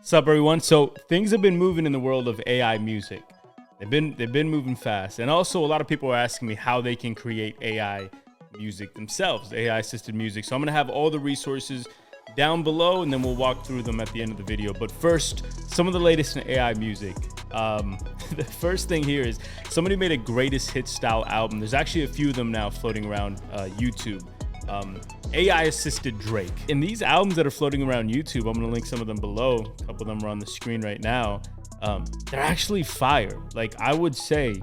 What's up, everyone? So things have been moving in the world of AI music. They've been moving fast, and also a lot of people are asking me how they can create AI music themselves, AI assisted music. So I'm gonna have all the resources down below, and then we'll walk through them at the end of the video. But first, some of the latest in AI music. The first thing here is somebody made a greatest hit style album. There's actually a few of them now floating around YouTube. AI assisted Drake. And these albums that are floating around YouTube, I'm gonna link some of them below. A couple of them are on the screen right now. They're actually fire. Like, I would say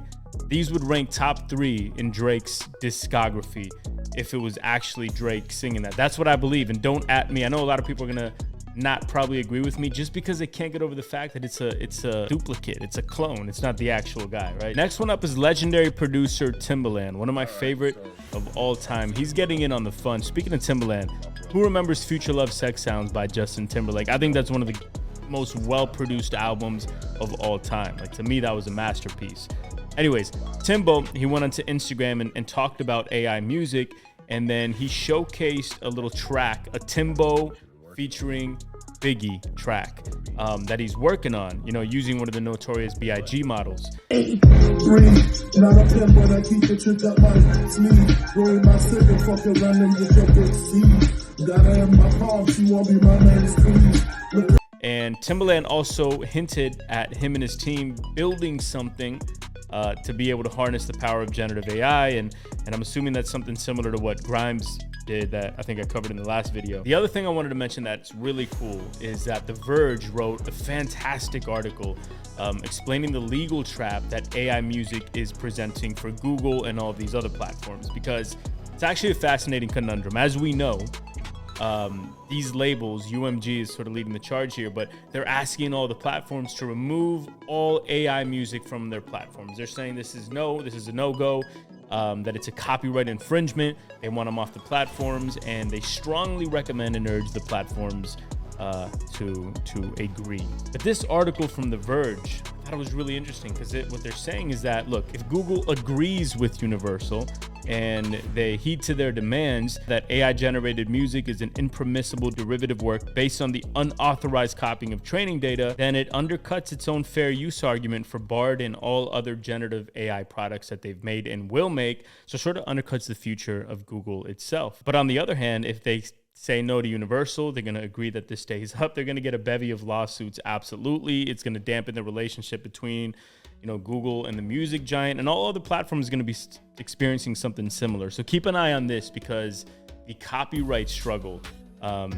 these would rank top 3 in Drake's discography if it was actually Drake singing that. That's what I believe. And don't at me. I know a lot of people are gonna not probably agree with me just because they can't get over the fact that it's a duplicate, it's a clone, it's not the actual guy, right? Next one up is legendary producer Timbaland, one of my favorite of all time. He's getting in on the fun. Speaking of Timbaland, who remembers Future Love Sex Sounds by Justin Timberlake? I think that's one of the most well-produced albums of all time. Like, to me, that was a masterpiece. Anyways, Timbo, he went onto Instagram and talked about AI music, and then he showcased a little track, a Timbo featuring Biggie track that he's working on, you know, using one of the Notorious B.I.G. models. And Timbaland also hinted at him and his team building something to be able to harness the power of generative AI, and I'm assuming that's something similar to what Grimes did that I think I covered in the last video. The other thing I wanted to mention that's really cool is that The Verge wrote a fantastic article explaining the legal trap that AI music is presenting for Google and all of these other platforms, because it's actually a fascinating conundrum. As we know, these labels, UMG is sort of leading the charge here, but they're asking all the platforms to remove all AI music from their platforms. They're saying this is a no-go, that it's a copyright infringement. They want them off the platforms, and they strongly recommend and urge the platforms to agree. But this article from The Verge, I thought it was really interesting, because what they're saying is that, look, if Google agrees with Universal and they heed to their demands that AI generated music is an impermissible derivative work based on the unauthorized copying of training data, then it undercuts its own fair use argument for Bard and all other generative AI products that they've made and will make, so sort of undercuts the future of Google itself. But on the other hand, if they say no to Universal, they're going to agree that this stays up, they're going to get a bevy of lawsuits. Absolutely. It's going to dampen the relationship between, you know, Google and the music giant, and all other platforms are going to be experiencing something similar. So keep an eye on this, because the copyright struggle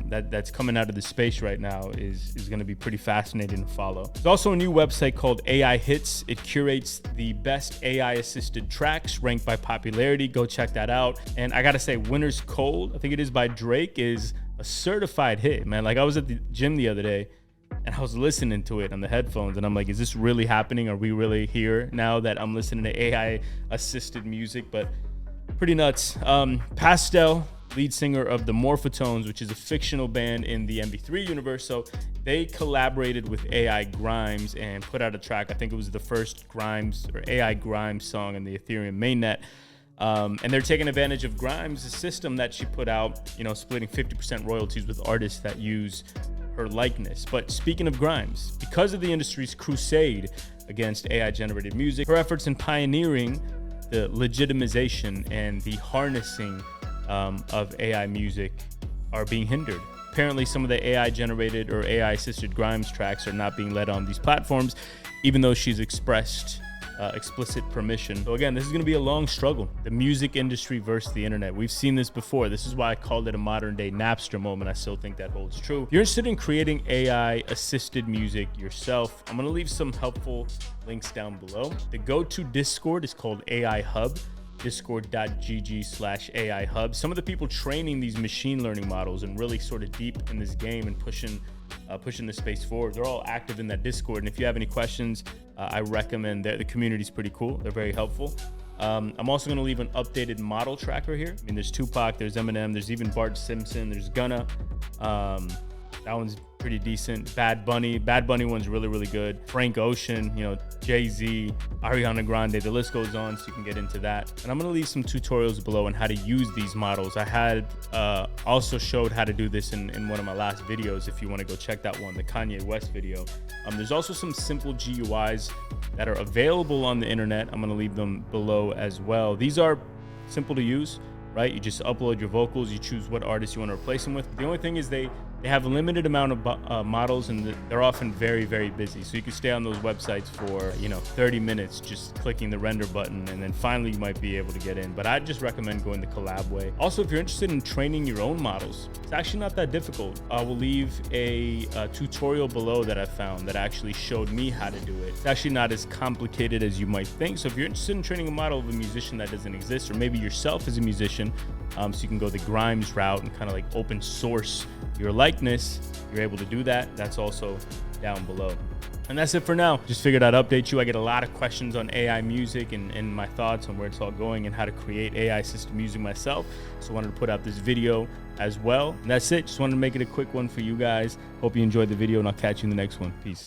that's coming out of the space right now is going to be pretty fascinating to follow. There's also a new website called AI Hits. It curates the best AI assisted tracks ranked by popularity. Go check that out. And I gotta say, Winter's Cold, I think it is by Drake, is a certified hit, man. Like, I was at the gym the other day and I was listening to it on the headphones, and I'm like, is this really happening? Are we really here now that I'm listening to AI assisted music? But pretty nuts. Pastel, lead singer of the Morphotones, which is a fictional band in the MV3 universe. So they collaborated with AI Grimes and put out a track. I think it was the first Grimes or AI Grimes song in the Ethereum mainnet. And they're taking advantage of Grimes' system that she put out, you know, splitting 50% royalties with artists that use her likeness. But speaking of Grimes, because of the industry's crusade against AI generated music, her efforts in pioneering the legitimization and the harnessing of AI music are being hindered. Apparently, some of the AI generated or AI assisted Grimes tracks are not being let on these platforms, even though she's expressed explicit permission. So again, this is going to be a long struggle. The music industry versus the internet. We've seen this before. This is why I called it a modern day Napster moment. I still think that holds true. If you're interested in creating AI assisted music yourself, I'm going to leave some helpful links down below. The go-to Discord is called AI Hub. discord.gg/AI Hub. Some of the people training these machine learning models and really sort of deep in this game and pushing the space forward, they're all active in that Discord. And if you have any questions, I recommend that. The community's pretty cool. They're very helpful. I'm also going to leave an updated model tracker here. I mean, there's Tupac, there's Eminem, there's even Bart Simpson, there's Gunna. That one's pretty decent. Bad Bunny one's really good. Frank Ocean, you know, Jay-Z, Ariana Grande, the list goes on, so you can get into that. And I'm gonna leave some tutorials below on how to use these models. I had also showed how to do this in one of my last videos. If you want to go check that one, the Kanye West video. There's also some simple GUIs that are available on the internet. I'm gonna leave them below as well. These are simple to use, right? You just upload your vocals, you choose what artist you want to replace them with. The only thing is they have a limited amount of models, and they're often very busy. So you can stay on those websites for, you know, 30 minutes just clicking the render button, and then finally you might be able to get in. But I'd just recommend going the Colab way. Also, if you're interested in training your own models, it's actually not that difficult. I will leave a tutorial below that I found that actually showed me how to do it. It's actually not as complicated as you might think. So if you're interested in training a model of a musician that doesn't exist, or maybe yourself as a musician, so you can go the Grimes route and kind of like open source your likeness, you're able to do that. That's also down below. And that's it for now. Just figured I'd update you. I get a lot of questions on AI music and my thoughts on where it's all going and how to create AI system music myself. So I wanted to put out this video as well. And that's it. Just wanted to make it a quick one for you guys. Hope you enjoyed the video, and I'll catch you in the next one. Peace.